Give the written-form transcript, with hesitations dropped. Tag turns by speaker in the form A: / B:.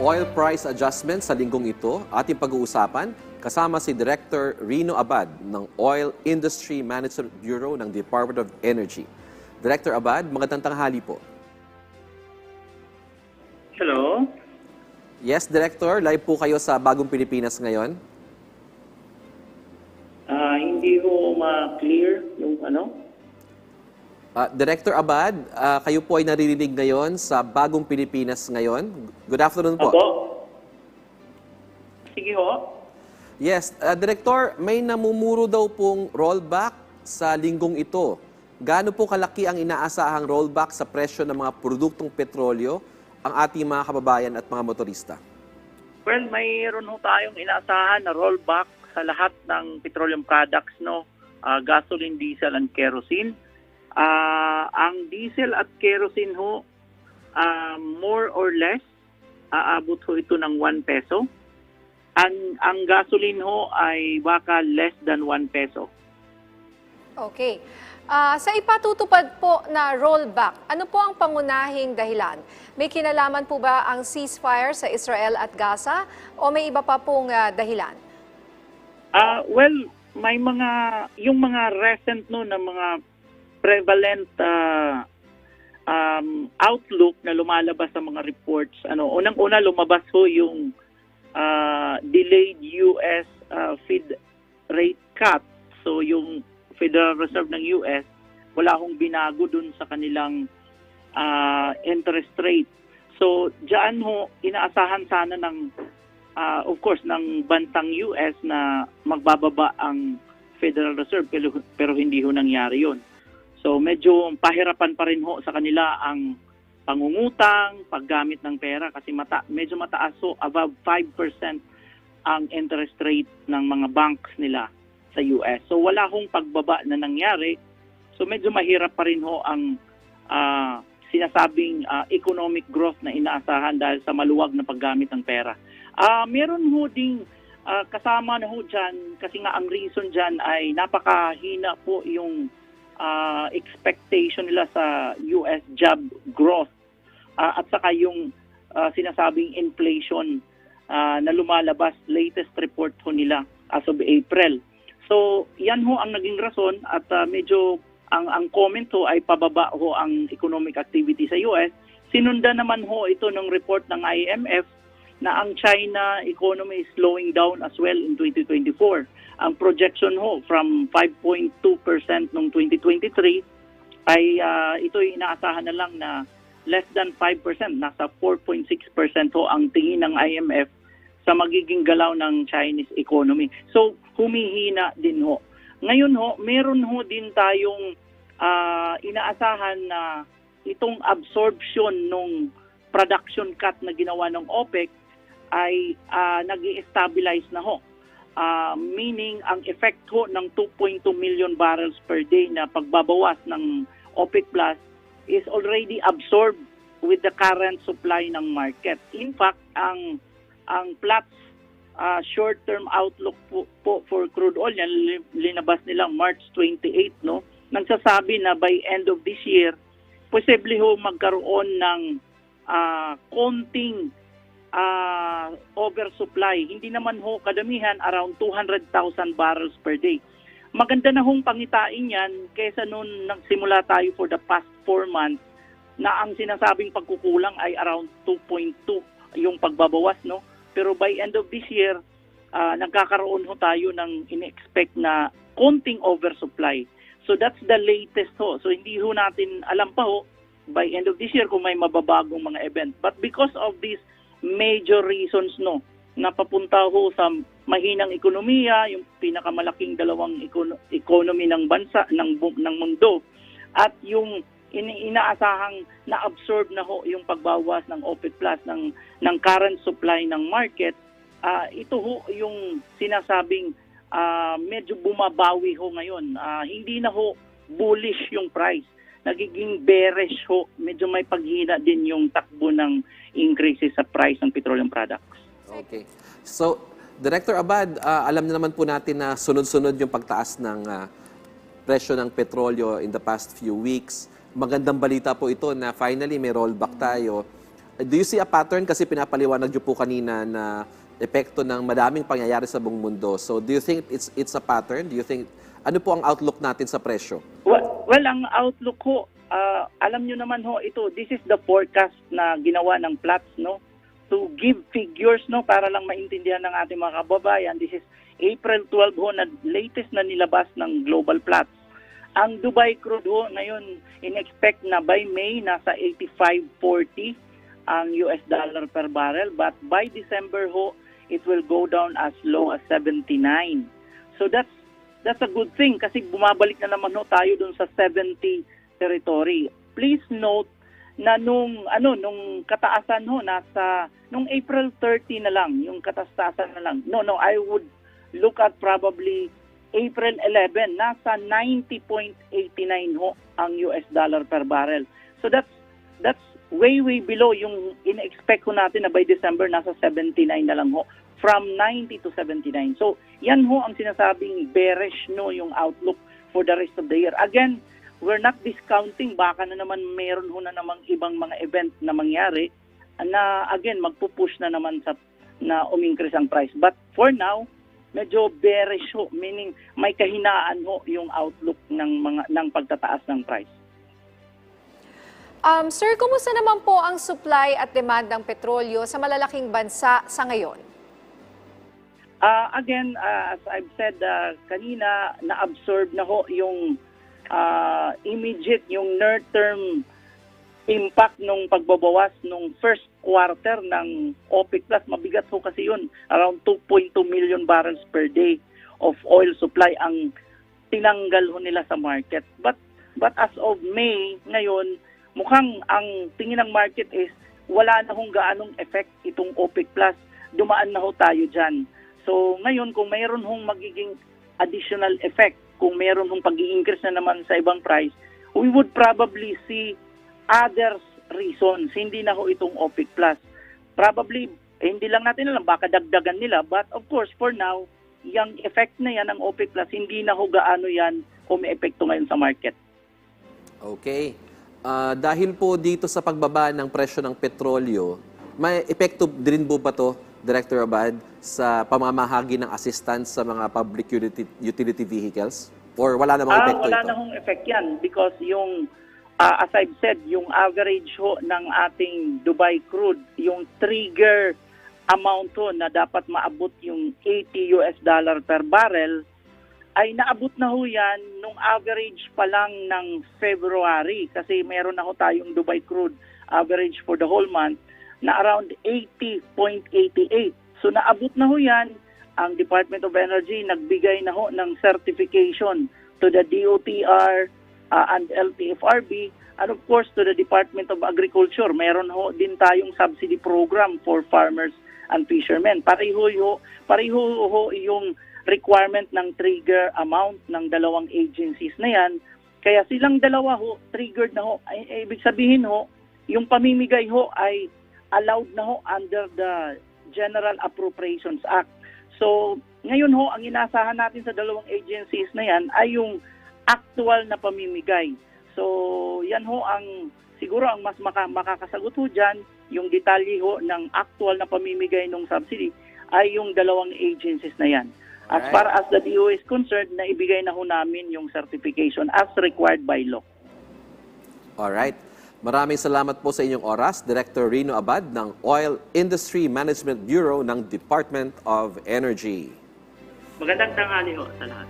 A: oil price adjustment sa linggong ito, ating pag-uusapan kasama si Director Rino Abad ng Oil Industry Management Bureau ng Department of Energy. Director Abad, magandang tanghali po.
B: Hello?
A: Yes, Director, live po kayo sa Bagong Pilipinas ngayon.
B: Hindi ko ma-clear yung ano?
A: Director Abad, kayo po ay naririnig ngayon sa Bagong Pilipinas ngayon. Good afternoon po.
B: Opo? Sige ho.
A: Yes, Director, may namumuro daw pong rollback sa linggong ito. Gaano po kalaki ang inaasahang rollback sa presyo ng mga produktong petrolyo ang ating mga kababayan at mga motorista?
B: Well, mayroon ho tayong inaasahan na rollback sa lahat ng petroleum products, no? Gasoline, diesel, and kerosene. Ang diesel at kerosene ho, more or less, aabot ho ito ng 1 peso. Ang gasoline ho ay baka less than 1 peso.
C: Okay. Sa ipatutupad po na rollback, ano po ang pangunahing dahilan? May kinalaman po ba ang ceasefire sa Israel at Gaza o may iba pa pong dahilan?
B: Well, may yung mga recent no na mga prevalent outlook na lumalabas sa mga reports. Unang-una lumabas ho yung delayed US Fed rate cut. So yung Federal Reserve ng US, wala hong binago dun sa kanilang interest rate. So diyan ho inaasahan sana ng of course ng bansang US na magbababa ang Federal Reserve pero hindi ho nangyari 'yon. So medyo pahirapan pa rin ho sa kanila ang pangungutang, paggamit ng pera kasi medyo mataas ho, above 5% ang interest rate ng mga banks nila sa US. So wala hong pagbaba na nangyari. So medyo mahirap pa rin ho ang sinasabing economic growth na inaasahan dahil sa maluwag na paggamit ng pera. Meron ho ding kasama na ho dyan, kasi nga ang reason dyan ay napakahina po yung expectation nila sa US job growth at saka yung sinasabing inflation na lumalabas, latest report ho nila as of April. So yan ho ang naging rason at medyo ang comment ho ay pababa ho ang economic activity sa US. Sinundan naman ho ito ng report ng IMF na ang China economy is slowing down as well in 2024. Ang projection ho from 5.2% noong 2023 ay ito'y inaasahan na lang na less than 5%, nasa 4.6% ho ang tingin ng IMF sa magiging galaw ng Chinese economy. So humihina din ho. Ngayon ho, meron ho din tayong inaasahan na itong absorption ng production cut na ginawa ng OPEC ay nag-i-stabilize na ho. Meaning, ang effect ho ng 2.2 million barrels per day na pagbabawas ng OPEC Plus is already absorbed with the current supply ng market. In fact, ang Platts short-term outlook po for crude oil, yan linabas nila March 28, no? Nagsasabi na by end of this year, posible ho magkaroon ng konting oversupply. Hindi naman ho kadamihan, around 200,000 barrels per day. Maganda na hong pangitain yan kaysa noon nagsimula tayo for the past 4 months na ang sinasabing pagkukulang ay around 2.2 yung pagbabawas, no? Pero by end of this year, nagkakaroon ho tayo ng in-expect na konting oversupply. So that's the latest ho. So hindi ho natin alam pa ho by end of this year kung may mababagong mga event. But because of these major reasons, no, na papunta ho sa mahinang ekonomiya, yung pinakamalaking dalawang economy ng bansa, ng mundo, at yung inaasahang na-absorb na ho yung pagbawas ng OPEC Plus ng current supply ng market, ito ho yung sinasabing medyo bumabawi ho ngayon. Hindi na ho bullish yung price. Nagiging bearish ho. Medyo may paghina din yung takbo ng increases sa price ng petroleum products.
A: Okay. So, Director Abad, alam na naman po natin na sunod-sunod yung pagtaas ng presyo ng petrolyo in the past few weeks. Magandang balita po ito na finally may rollback tayo. Do you see a pattern? Kasi pinapaliwanag niyo po kanina na epekto ng madaming pangyayari sa buong mundo. So do you think it's a pattern? Do you think, ano po ang outlook natin sa presyo?
B: Well, ang outlook ho, alam nyo naman ho, this is the forecast na ginawa ng Platts, no? To give figures, no, para lang maintindihan ng ating mga kababayan. This is April 12 ho, na latest na nilabas ng Global Platts. Ang Dubai crude ho, ngayon, in-expect na by May, nasa 85.40 ang US dollar per barrel. But by December ho, it will go down as low as 79. So that's a good thing kasi bumabalik na naman ho tayo dun sa 70 territory. Please note na nung kataasan ho nung April 30 na lang, yung katastasan na lang. No, I would look at probably April 11, nasa 90.89 ho ang US dollar per barrel. So that's way below yung in-expect ko natin na by December nasa 79 na lang ho, from 90 to 79. So yan ho ang sinasabing bearish no yung outlook for the rest of the year. Again, we're not discounting, baka na naman meron ho na namang ibang mga event na mangyari na again magpupush na naman na umingkris ang price. But for now, medyo bearish ho, meaning may kahinaan ho yung outlook ng pagtataas ng price.
C: Sir, kumusta naman po ang supply at demand ng petrolyo sa malalaking bansa sa ngayon?
B: Again, as I've said kanina, na-absorb na ho yung immediate, yung near-term impact nung pagbabawas nung first quarter ng OPEC Plus. Mabigat ho kasi yun. Around 2.2 million barrels per day of oil supply ang tinanggal ho nila sa market. But as of May, ngayon, mukhang ang tingin ng market is wala na hong gaanong effect itong OPEC Plus. Dumaan na ho tayo dyan. So ngayon, kung mayroon hong magiging additional effect, kung mayroon hong pag-i-increase na naman sa ibang price, we would probably see other reasons, hindi na ho itong OPEC Plus. Probably, hindi lang natin alam, baka dagdagan nila. But of course, for now, yung effect na yan ng OPEC Plus, hindi na ho gaano yan umi-epekto ngayon sa market.
A: Okay. Dahil po dito sa pagbaba ng presyo ng petrolyo, may epekto din po ba to, Director Abad, sa pamamahagi ng assistance sa mga public utility vehicles? Or wala namang epekto
B: wala
A: ito?
B: na hong effect yan because yung as I've said, yung average ho ng ating Dubai crude, yung trigger amount ho na dapat maabot yung 80 US dollar per barrel, ay naabot na ho yan nung average pa lang ng February kasi meron na ho tayong Dubai crude average for the whole month na around 80.88. So naabot na ho yan. Ang Department of Energy nagbigay na ho ng certification to the DOTR and LTFRB, and of course to the Department of Agriculture. Meron ho din tayong subsidy program for farmers and fishermen. Pareho ho yung requirement ng trigger amount ng dalawang agencies na yan. Kaya silang dalawa ho, triggered na ho. Ibig sabihin ho, yung pamimigay ho ay allowed na ho under the General Appropriations Act. So, ngayon ho, ang inaasahan natin sa dalawang agencies na yan ay yung actual na pamimigay. So, yan ho siguro ang mas makakasagot ho dyan, yung detalye ho ng actual na pamimigay ng subsidy ay yung dalawang agencies na yan. As far as the DO is concerned, naibigay na ho namin yung certification as required by law.
A: Alright. Maraming salamat po sa inyong oras, Director Rino Abad ng Oil Industry Management Bureau ng Department of Energy.
B: Magandang tanghali ho sa lahat.